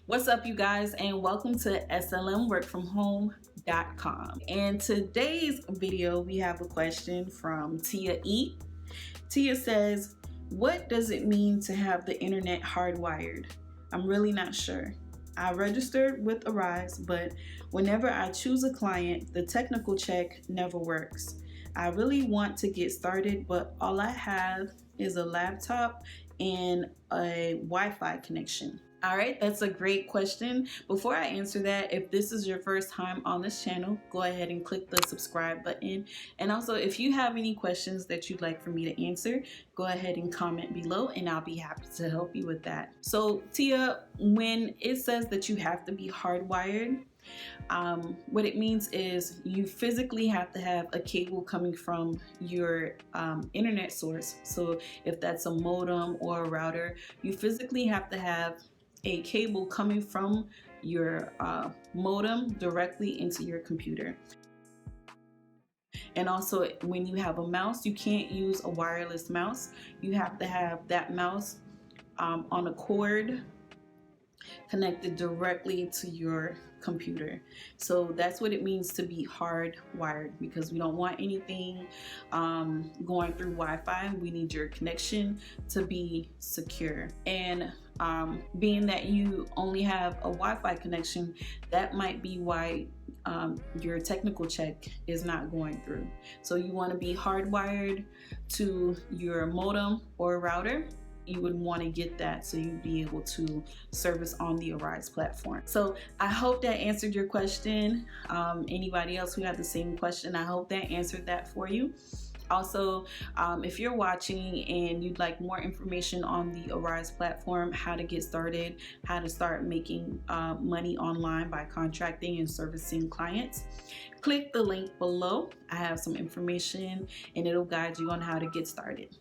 What's up, you guys, and welcome to slmworkfromhome.com. In today's video, we have a question from Tia E. Tia says, what does it mean to have the internet hardwired? I'm really not sure. I registered with Arise, but whenever I choose a client, the technical check never works. I really want to get started, but all I have is a laptop and a Wi-Fi connection. All right, that's a great question. Before I answer that, if this is your first time on this channel, go ahead and click the subscribe button. And also, if you have any questions that you'd like for me to answer, go ahead and comment below and I'll be happy to help you with that. So Tia, when it says that you have to be hardwired, what it means is you physically have to have a cable coming from your internet source. So if that's a modem or a router, you physically have to have a cable coming from your modem directly into your computer. And also, when you have a mouse, you can't use a wireless mouse. You have to have that mouse on a cord connected directly to your computer. So that's what it means to be hardwired, because we don't want anything going through Wi-Fi. We need your connection to be secure. And being that you only have a Wi-Fi connection, that might be why your technical check is not going through. So you want to be hardwired to your modem or router. You would want to get that so you'd be able to service on the Arise platform. So I hope that answered your question. Anybody else who had the same question, I hope that answered that for you. Also, if you're watching and you'd like more information on the Arise platform, how to get started, how to start making money online by contracting and servicing clients, click the link below. I have some information and it'll guide you on how to get started.